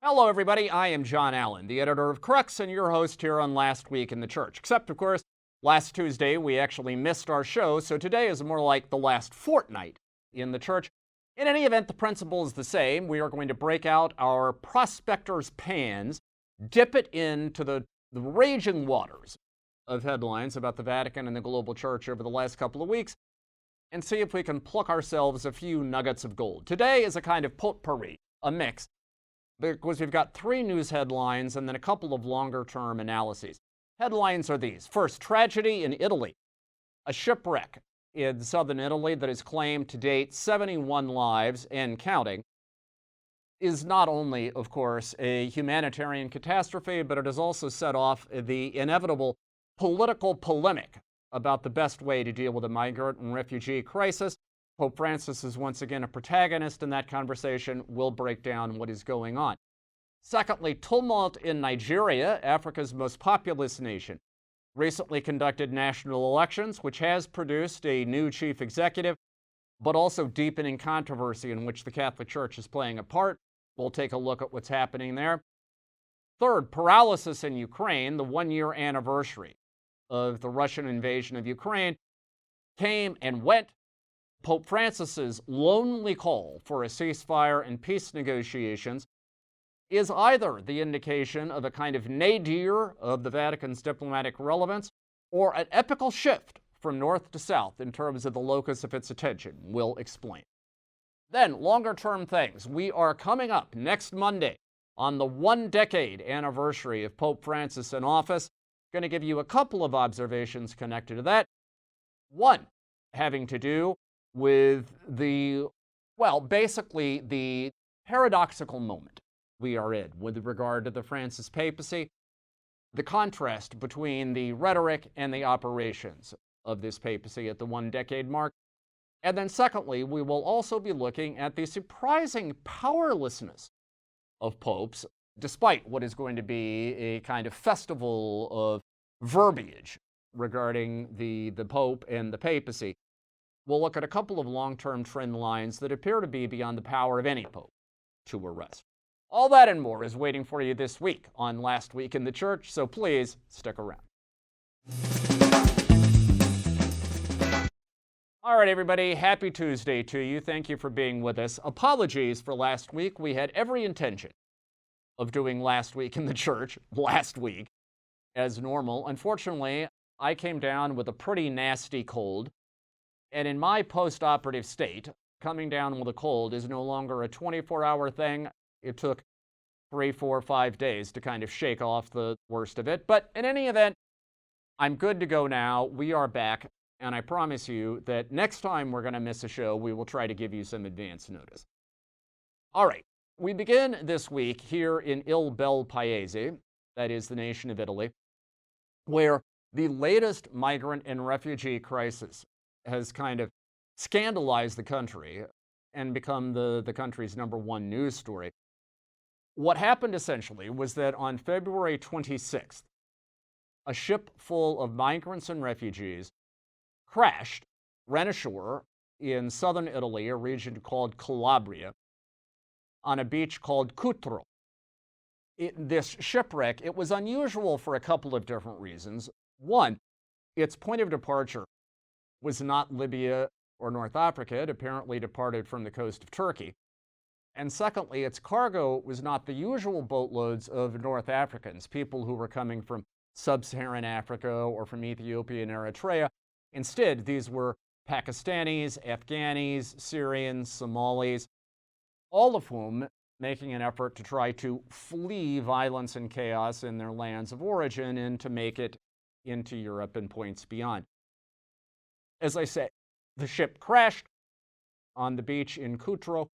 Hello, everybody. I am John Allen, the editor of Crux and your host here on Last Week in the Church. Except, of course, last Tuesday we actually missed our show, so today is more like the last fortnight in the church. In any event, the principle is the same. We are going to break out our prospector's pans, dip it into the raging waters of headlines about the Vatican and the global church over the last couple of weeks, and see if we can pluck ourselves a few nuggets of gold. Today is a kind of potpourri, a mix, because we've got three news headlines and then a couple of longer-term analyses. Headlines are these. First, tragedy in Italy. A shipwreck in southern Italy that has claimed to date 71 lives and counting is not only, of course, a humanitarian catastrophe, but it has also set off the inevitable political polemic about the best way to deal with the migrant and refugee crisis. Pope Francis is once again a protagonist in that conversation. We'll break down what is going on. Secondly, tumult in Nigeria, Africa's most populous nation, recently conducted national elections, which has produced a new chief executive, but also deepening controversy in which the Catholic Church is playing a part. We'll take a look at what's happening there. Third, paralysis in Ukraine. The one-year anniversary of the Russian invasion of Ukraine came and went. Pope Francis's lonely call for a ceasefire and peace negotiations is either the indication of a kind of nadir of the Vatican's diplomatic relevance or an epical shift from north to south in terms of the locus of its attention. We'll explain. Then, longer-term things. We are coming up next Monday on the one-decade anniversary of Pope Francis in office. Going to give you a couple of observations connected to that. One, having to do with basically the paradoxical moment we are in with regard to the Francis papacy, the contrast between the rhetoric and the operations of this papacy at the one-decade mark. And then secondly, we will also be looking at the surprising powerlessness of popes, despite what is going to be a kind of festival of verbiage regarding the Pope and the papacy. We'll look at a couple of long-term trend lines that appear to be beyond the power of any pope to arrest. All that and more is waiting for you this week on Last Week in the Church, so please stick around. All right, everybody, happy Tuesday to you. Thank you for being with us. Apologies for last week. We had every intention of doing Last Week in the Church last week as normal. Unfortunately, I came down with a pretty nasty cold. And in my post-operative state, coming down with a cold is no longer a 24-hour thing. It took 3, 4, 5 days to kind of shake off the worst of it. But in any event, I'm good to go now. We are back. And I promise you that next time we're going to miss a show, we will try to give you some advance notice. All right. We begin this week here in Il Bel Paese, that is the nation of Italy, where the latest migrant and refugee crisis has kind of scandalized the country and become the country's #1 news story. What happened essentially was that on February 26th, a ship full of migrants and refugees crashed, ran ashore in southern Italy, a region called Calabria, on a beach called Cutro. This shipwreck, it was unusual for a couple of different reasons. One, its point of departure was not Libya or North Africa. It apparently departed from the coast of Turkey. And secondly, its cargo was not the usual boatloads of North Africans, people who were coming from sub-Saharan Africa or from Ethiopia and Eritrea. Instead, these were Pakistanis, Afghanis, Syrians, Somalis, all of whom making an effort to try to flee violence and chaos in their lands of origin and to make it into Europe and points beyond. As I say, the ship crashed on the beach in Cutro.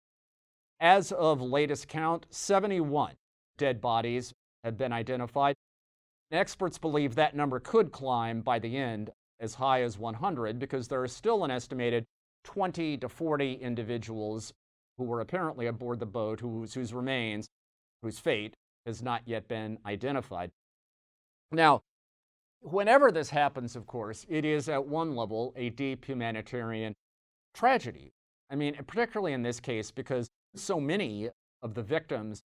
As of latest count, 71 dead bodies have been identified. Experts believe that number could climb by the end as high as 100 because there are still an estimated 20 to 40 individuals who were apparently aboard the boat whose remains, whose fate has not yet been identified. Now, whenever this happens, of course, it is at one level a deep humanitarian tragedy. I mean, particularly in this case, because so many of the victims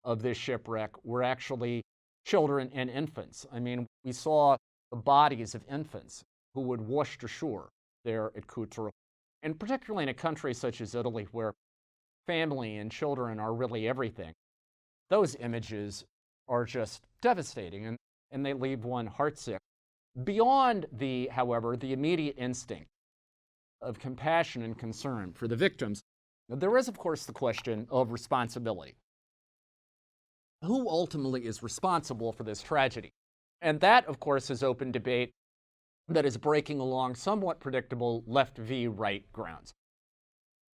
of this shipwreck were actually children and infants. I mean, we saw the bodies of infants who would washed ashore there at Cutro, and particularly in a country such as Italy, where family and children are really everything. Those images are just devastating, and they leave one heartsick. Beyond however, the immediate instinct of compassion and concern for the victims, there is, of course, the question of responsibility. Who ultimately is responsible for this tragedy? And that, of course, is open debate that is breaking along somewhat predictable left v. right grounds.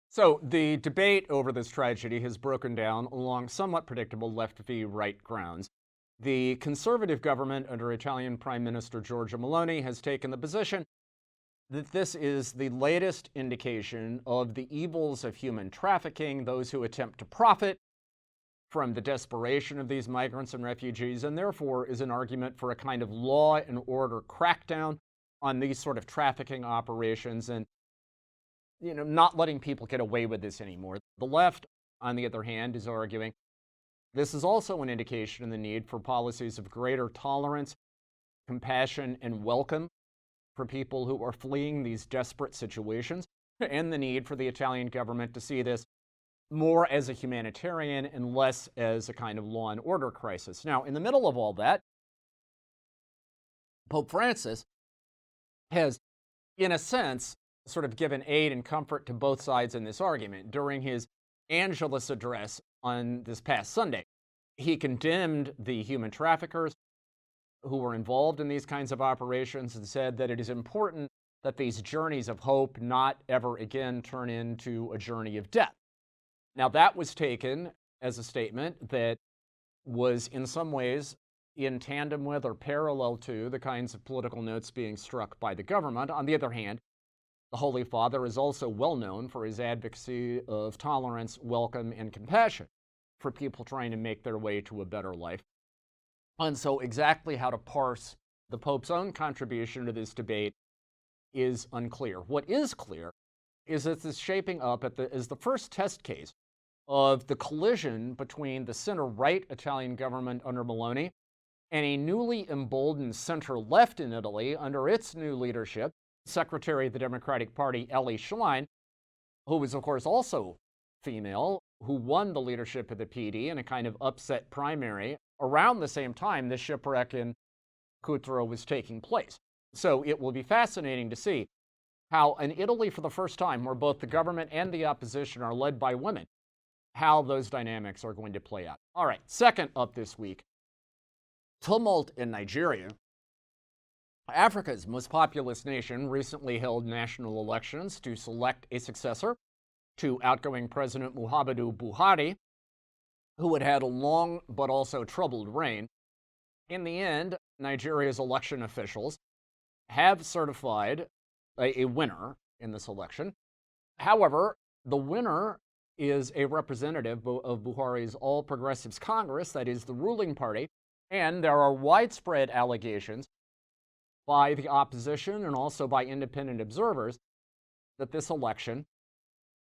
So the debate over this tragedy has broken down along somewhat predictable left v. right grounds. The conservative government under Italian Prime Minister Giorgia Meloni has taken the position that this is the latest indication of the evils of human trafficking, those who attempt to profit from the desperation of these migrants and refugees, and therefore is an argument for a kind of law and order crackdown on these sort of trafficking operations and not letting people get away with this anymore. The left, on the other hand, is arguing this is also an indication of the need for policies of greater tolerance, compassion, and welcome for people who are fleeing these desperate situations, and the need for the Italian government to see this more as a humanitarian and less as a kind of law and order crisis. Now, in the middle of all that, Pope Francis has, in a sense, sort of given aid and comfort to both sides in this argument. During his Angelus address on this past Sunday, he condemned the human traffickers who were involved in these kinds of operations and said that it is important that these journeys of hope not ever again turn into a journey of death. Now, that was taken as a statement that was in some ways in tandem with or parallel to the kinds of political notes being struck by the government. On the other hand, the Holy Father is also well known for his advocacy of tolerance, welcome, and compassion for people trying to make their way to a better life. And so exactly how to parse the Pope's own contribution to this debate is unclear. What is clear is that this is shaping up as the first test case of the collision between the center-right Italian government under Meloni and a newly emboldened center-left in Italy under its new leadership, Secretary of the Democratic Party, Elly Schlein, who was, of course, also female, who won the leadership of the PD in a kind of upset primary around the same time the shipwreck in Cutro was taking place. So it will be fascinating to see how in Italy, for the first time, where both the government and the opposition are led by women, how those dynamics are going to play out. All right, second up this week, tumult in Nigeria. Africa's most populous nation recently held national elections to select a successor to outgoing President Muhammadu Buhari, who had had a long but also troubled reign. In the end, Nigeria's election officials have certified a winner in this election. However, the winner is a representative of Buhari's All Progressives Congress, that is the ruling party, and there are widespread allegations by the opposition and also by independent observers that this election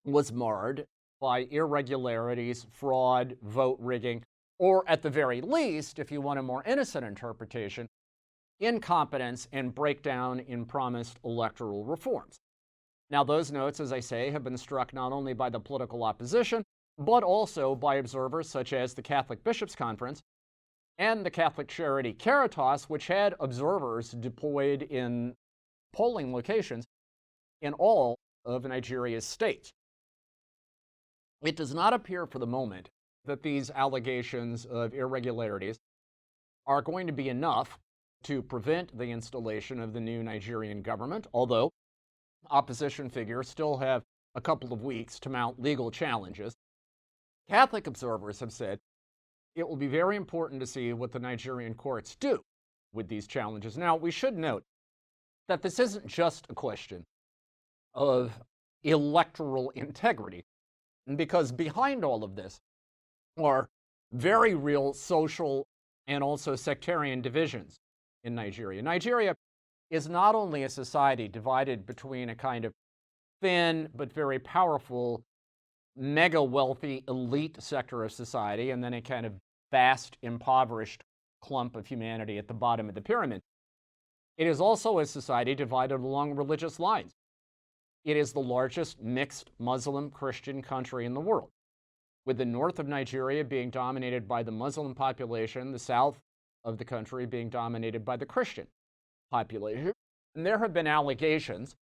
was marred by irregularities, fraud, vote rigging, or at the very least, if you want a more innocent interpretation, incompetence and breakdown in promised electoral reforms. Now, those notes, as I say, have been struck not only by the political opposition, but also by observers such as the Catholic Bishops' Conference and the Catholic charity Caritas, which had observers deployed in polling locations in all of Nigeria's states. It does not appear for the moment that these allegations of irregularities are going to be enough to prevent the installation of the new Nigerian government, although opposition figures still have a couple of weeks to mount legal challenges. Catholic observers have said it will be very important to see what the Nigerian courts do with these challenges. Now, we should note that this isn't just a question of electoral integrity, because behind all of this are very real social and also sectarian divisions in Nigeria. Nigeria is not only a society divided between a kind of thin but very powerful, mega wealthy elite sector of society and then a kind of vast, impoverished clump of humanity at the bottom of the pyramid. It is also a society divided along religious lines. It is the largest mixed Muslim-Christian country in the world, with the north of Nigeria being dominated by the Muslim population, the south of the country being dominated by the Christian population. And there have been allegations,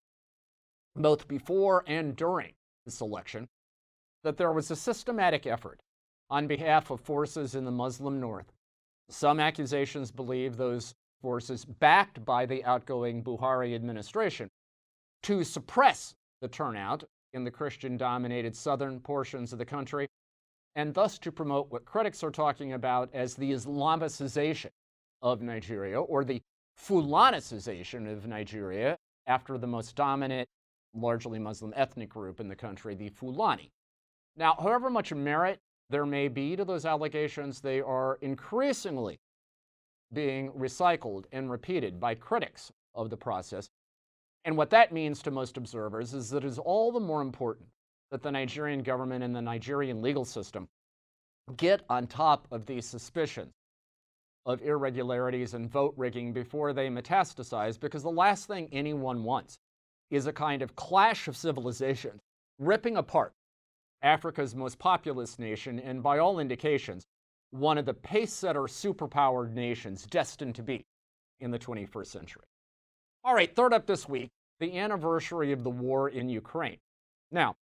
both before and during this election, that there was a systematic effort on behalf of forces in the Muslim north. Some accusations believe those forces backed by the outgoing Buhari administration to suppress the turnout in the Christian-dominated southern portions of the country, and thus to promote what critics are talking about as the Islamicization of Nigeria, or the Fulanicization of Nigeria, after the most dominant, largely Muslim ethnic group in the country, the Fulani. Now, however much merit there may be to those allegations, they are increasingly being recycled and repeated by critics of the process. And what that means to most observers is that it is all the more important that the Nigerian government and the Nigerian legal system get on top of these suspicions of irregularities and vote rigging before they metastasize, because the last thing anyone wants is a kind of clash of civilizations ripping apart Africa's most populous nation, and by all indications, one of the pace-setter superpowered nations destined to be in the 21st century. All right, third up this week, the anniversary of the war in Ukraine. Now,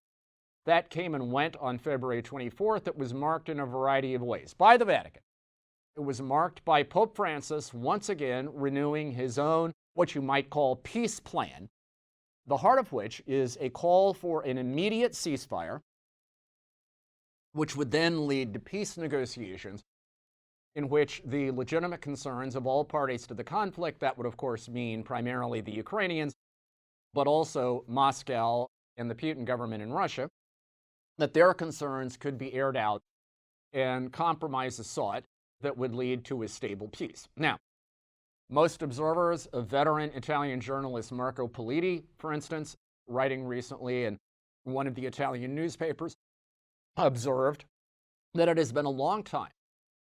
that came and went on February 24th. It was marked in a variety of ways by the Vatican. It was marked by Pope Francis once again renewing his own, what you might call, peace plan, the heart of which is a call for an immediate ceasefire, which would then lead to peace negotiations in which the legitimate concerns of all parties to the conflict, that would of course mean primarily the Ukrainians, but also Moscow and the Putin government in Russia, that their concerns could be aired out and compromises sought that would lead to a stable peace. Now, most observers, a veteran Italian journalist Marco Politi, for instance, writing recently in one of the Italian newspapers, observed that it has been a long time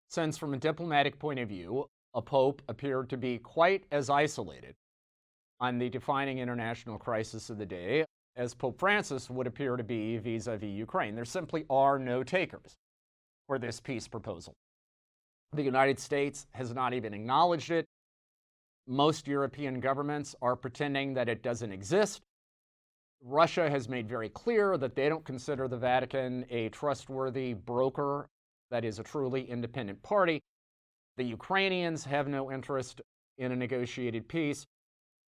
since, from a diplomatic point of view, a pope appeared to be quite as isolated on the defining international crisis of the day as Pope Francis would appear to be vis-a-vis Ukraine. There simply are no takers for this peace proposal. The United States has not even acknowledged it. Most European governments are pretending that it doesn't exist. Russia has made very clear that they don't consider the Vatican a trustworthy broker that is a truly independent party. The Ukrainians have no interest in a negotiated peace.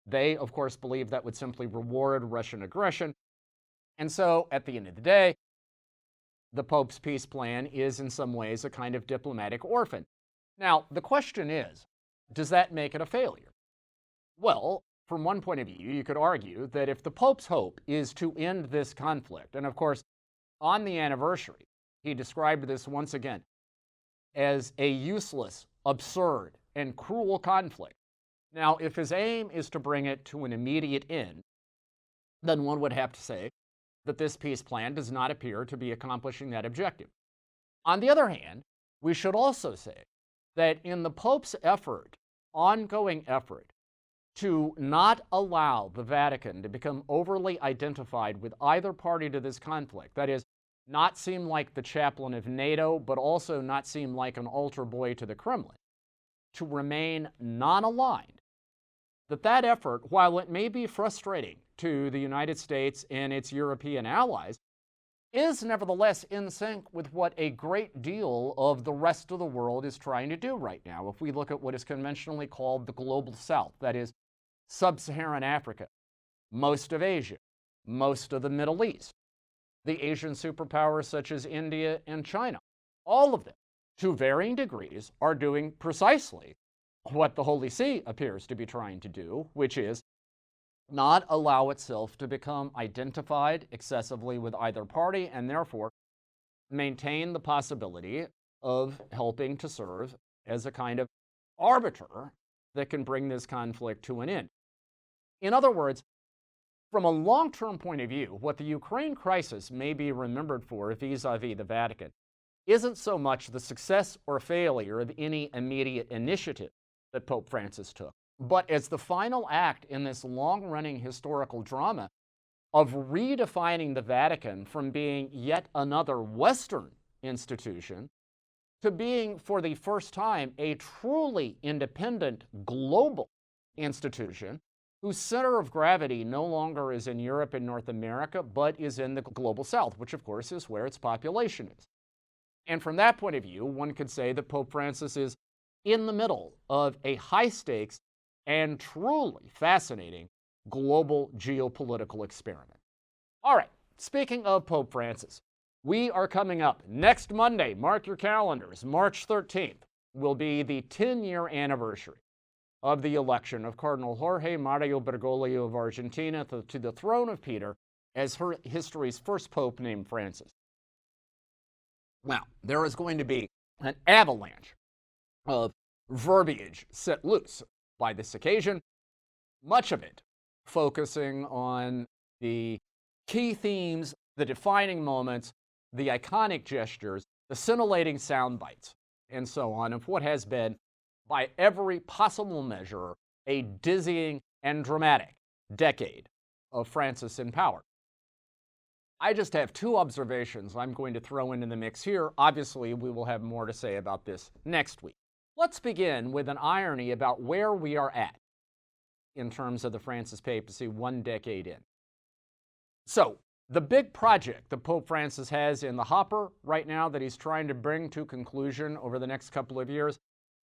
They, of course, believe that would simply reward Russian aggression. And so, at the end of the day, the Pope's peace plan is in some ways a kind of diplomatic orphan. Now, the question is, does that make it a failure? Well, from one point of view, you could argue that if the Pope's hope is to end this conflict, and of course, on the anniversary, he described this once again as a useless, absurd, and cruel conflict. Now, if his aim is to bring it to an immediate end, then one would have to say that this peace plan does not appear to be accomplishing that objective. On the other hand, we should also say that in the Pope's effort, ongoing effort, to not allow the Vatican to become overly identified with either party to this conflict, that is, not seem like the chaplain of NATO, but also not seem like an altar boy to the Kremlin, to remain non-aligned, that effort, while it may be frustrating to the United States and its European allies, is nevertheless in sync with what a great deal of the rest of the world is trying to do right now. If we look at what is conventionally called the global south, that is, sub-Saharan Africa, most of Asia, most of the Middle East, the Asian superpowers such as India and China, all of them, to varying degrees, are doing precisely what the Holy See appears to be trying to do, which is not allow itself to become identified excessively with either party, and therefore maintain the possibility of helping to serve as a kind of arbiter that can bring this conflict to an end. In other words, from a long-term point of view, what the Ukraine crisis may be remembered for vis-a-vis the Vatican isn't so much the success or failure of any immediate initiative that Pope Francis took, but as the final act in this long-running historical drama of redefining the Vatican from being yet another Western institution to being, for the first time, a truly independent global institution whose center of gravity no longer is in Europe and North America, but is in the global South, which of course is where its population is. And from that point of view, one could say that Pope Francis is in the middle of a high-stakes and truly fascinating global geopolitical experiment. All right, speaking of Pope Francis, we are coming up next Monday, mark your calendars, March 13th, will be the 10-year anniversary of the election of Cardinal Jorge Mario Bergoglio of Argentina to the throne of Peter as history's first pope named Francis. Now, there is going to be an avalanche of verbiage set loose by this occasion, much of it focusing on the key themes, the defining moments, the iconic gestures, the scintillating sound bites, and so on, of what has been, by every possible measure, a dizzying and dramatic decade of Francis in power. I just have two observations I'm going to throw into the mix here. Obviously, we will have more to say about this next week. Let's begin with an irony about where we are at in terms of the Francis papacy 1 decade in. So, the big project that Pope Francis has in the hopper right now that he's trying to bring to conclusion over the next couple of years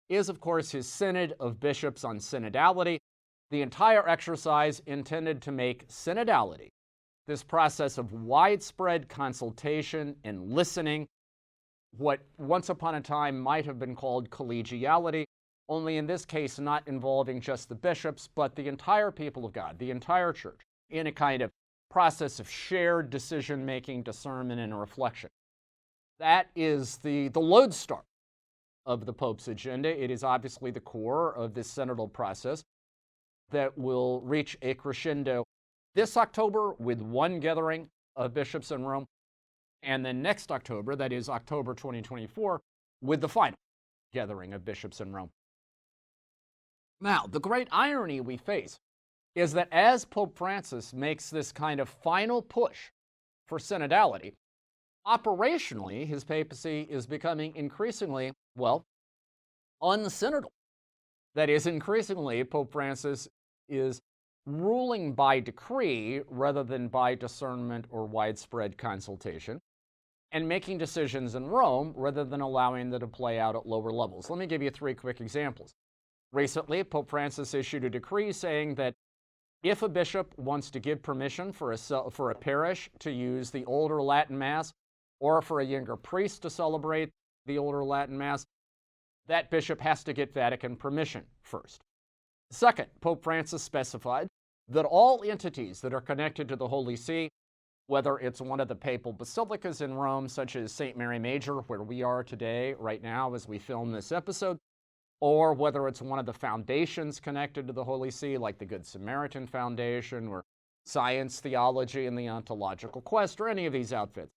is, of course, his Synod of Bishops on synodality, the entire exercise intended to make synodality, this process of widespread consultation and listening, what once upon a time might have been called collegiality, only in this case not involving just the bishops, but the entire people of God, the entire church, in a kind of process of shared decision-making, discernment, and reflection. That is the lodestar of the Pope's agenda. It is obviously the core of this synodal process that will reach a crescendo this October with one gathering of bishops in Rome, and then next October, that is October 2024, with the final gathering of bishops in Rome. Now, the great irony we face is that as Pope Francis makes this kind of final push for synodality, operationally, his papacy is becoming increasingly, well, unsynodal. That is, increasingly, Pope Francis is ruling by decree rather than by discernment or widespread consultation, and making decisions in Rome rather than allowing them to play out at lower levels. Let me give you 3 quick examples. Recently, Pope Francis issued a decree saying that if a bishop wants to give permission for a parish to use the older Latin Mass, or for a younger priest to celebrate the older Latin Mass, that bishop has to get Vatican permission first. Second, Pope Francis specified that all entities that are connected to the Holy See, whether it's one of the papal basilicas in Rome, such as St. Mary Major, where we are today, right now, as we film this episode, or whether it's one of the foundations connected to the Holy See, like the Good Samaritan Foundation, or Science, Theology, and the Ontological Quest, or any of these outfits,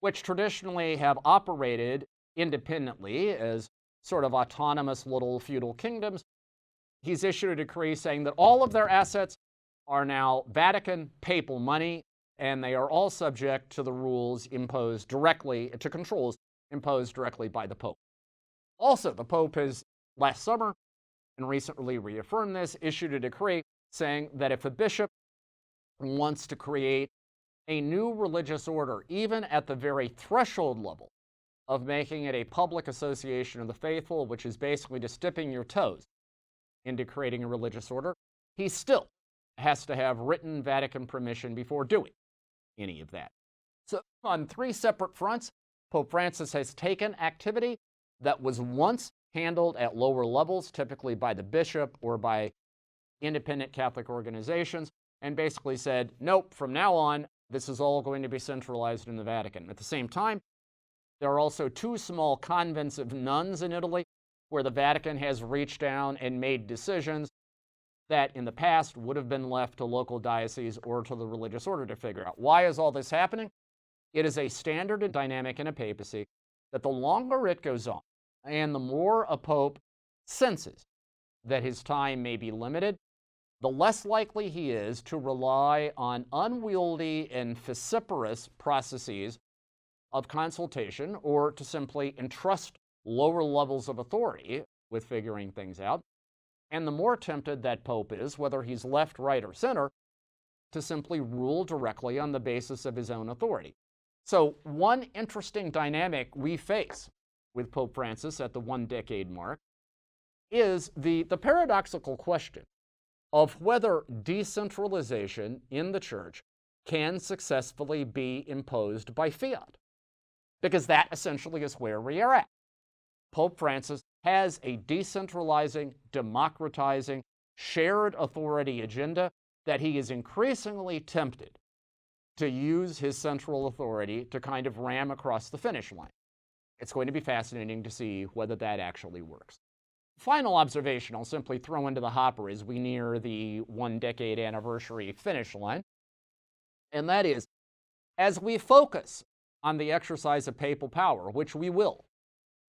which traditionally have operated independently as sort of autonomous little feudal kingdoms, he's issued a decree saying that all of their assets are now Vatican papal money, and they are all subject to the rules imposed directly, to controls imposed directly by the Pope. Also, the Pope has, last summer, and recently reaffirmed this, issued a decree saying that if a bishop wants to create a new religious order, even at the very threshold level of making it a public association of the faithful, which is basically just dipping your toes into creating a religious order, he still has to have written Vatican permission before doing any of that. So on 3 separate fronts, Pope Francis has taken activity that was once handled at lower levels, typically by the bishop or by independent Catholic organizations, and basically said, nope, from now on, this is all going to be centralized in the Vatican. At the same time, there are also 2 small convents of nuns in Italy where the Vatican has reached down and made decisions that in the past would have been left to local dioceses or to the religious order to figure out. Why is all this happening? It is a standard and dynamic in a papacy that the longer it goes on, and the more a pope senses that his time may be limited, the less likely he is to rely on unwieldy and vociferous processes of consultation or to simply entrust lower levels of authority with figuring things out. And the more tempted that pope is, whether he's left, right, or center, to simply rule directly on the basis of his own authority. So one interesting dynamic we face with Pope Francis at the 1-decade mark is the paradoxical question of whether decentralization in the church can successfully be imposed by fiat, because that essentially is where we are at. Pope Francis has a decentralizing, democratizing, shared authority agenda that he is increasingly tempted to use his central authority to kind of ram across the finish line. It's going to be fascinating to see whether that actually works. Final observation I'll simply throw into the hopper as we near the 1-decade anniversary finish line, and that is, as we focus on the exercise of papal power, which we will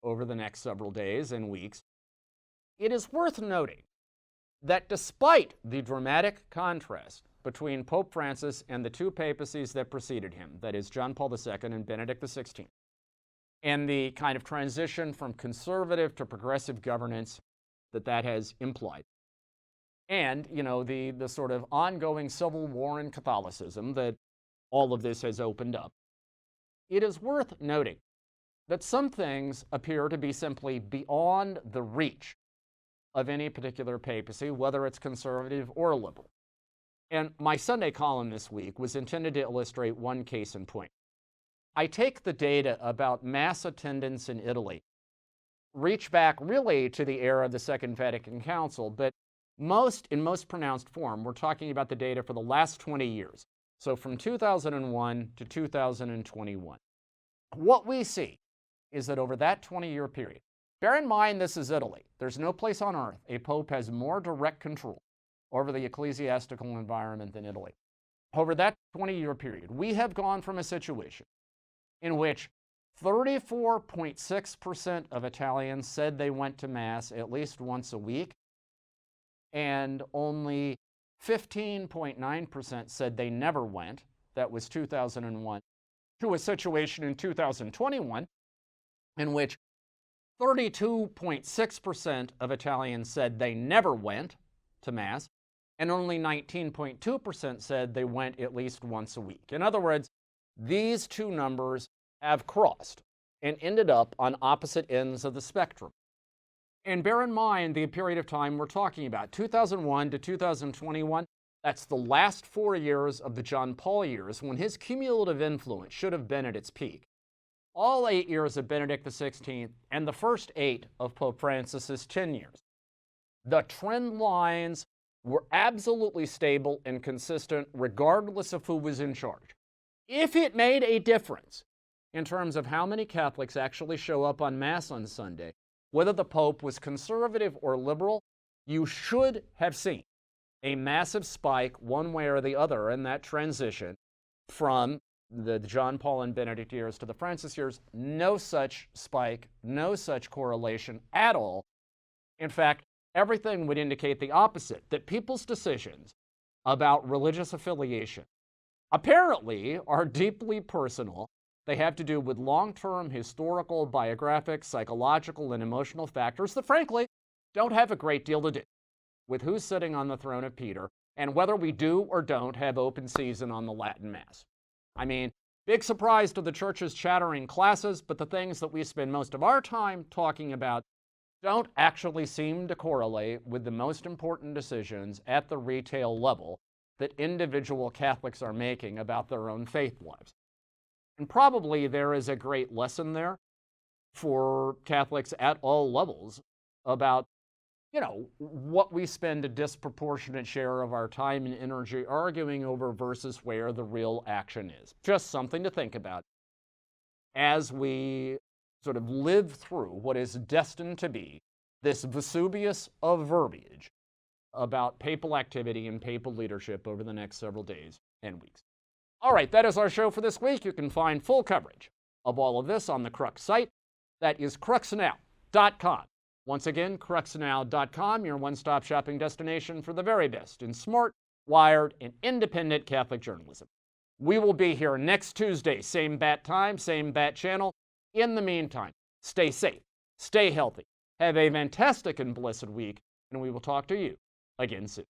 over the next several days and weeks, it is worth noting that despite the dramatic contrast between Pope Francis and the two papacies that preceded him, that is John Paul II and Benedict XVI, and the kind of transition from conservative to progressive governance that has implied, and the sort of ongoing civil war in Catholicism that all of this has opened up, it is worth noting that some things appear to be simply beyond the reach of any particular papacy, whether it's conservative or liberal. And my Sunday column this week was intended to illustrate one case in point. I take the data about mass attendance in Italy, reach back really to the era of the Second Vatican Council, but in most pronounced form, we're talking about the data for the last 20 years. So from 2001 to 2021. What we see is that over that 20-year period, bear in mind this is Italy. There's no place on earth a pope has more direct control over the ecclesiastical environment than Italy. Over that 20-year period, we have gone from a situation in which 34.6% of Italians said they went to Mass at least once a week, and only 15.9% said they never went. That was 2001. To a situation in 2021 in which 32.6% of Italians said they never went to Mass, and only 19.2% said they went at least once a week. In other words, these two numbers have crossed and ended up on opposite ends of the spectrum. And bear in mind the period of time we're talking about, 2001 to 2021, that's the last 4 years of the John Paul years when his cumulative influence should have been at its peak. All 8 years of Benedict XVI and the first 8 of Pope Francis's 10 years. The trend lines were absolutely stable and consistent regardless of who was in charge. If it made a difference in terms of how many Catholics actually show up on Mass on Sunday, whether the Pope was conservative or liberal, you should have seen a massive spike one way or the other in that transition from the John Paul and Benedict years to the Francis years. No such spike, no such correlation at all. In fact, everything would indicate the opposite, that people's decisions about religious affiliation apparently are deeply personal. They have to do with long-term historical, biographic, psychological, and emotional factors that, frankly, don't have a great deal to do with who's sitting on the throne of Peter and whether we do or don't have open season on the Latin Mass. I mean, big surprise to the church's chattering classes, but the things that we spend most of our time talking about don't actually seem to correlate with the most important decisions at the retail level that individual Catholics are making about their own faith lives. And probably there is a great lesson there for Catholics at all levels about, what we spend a disproportionate share of our time and energy arguing over versus where the real action is. Just something to think about as we sort of live through what is destined to be this Vesuvius of verbiage about papal activity and papal leadership over the next several days and weeks. All right, that is our show for this week. You can find full coverage of all of this on the Crux site. That is cruxnow.com. Once again, cruxnow.com, your one-stop shopping destination for the very best in smart, wired, and independent Catholic journalism. We will be here next Tuesday, same bat time, same bat channel. In the meantime, stay safe, stay healthy, have a fantastic and blessed week, and we will talk to you again soon.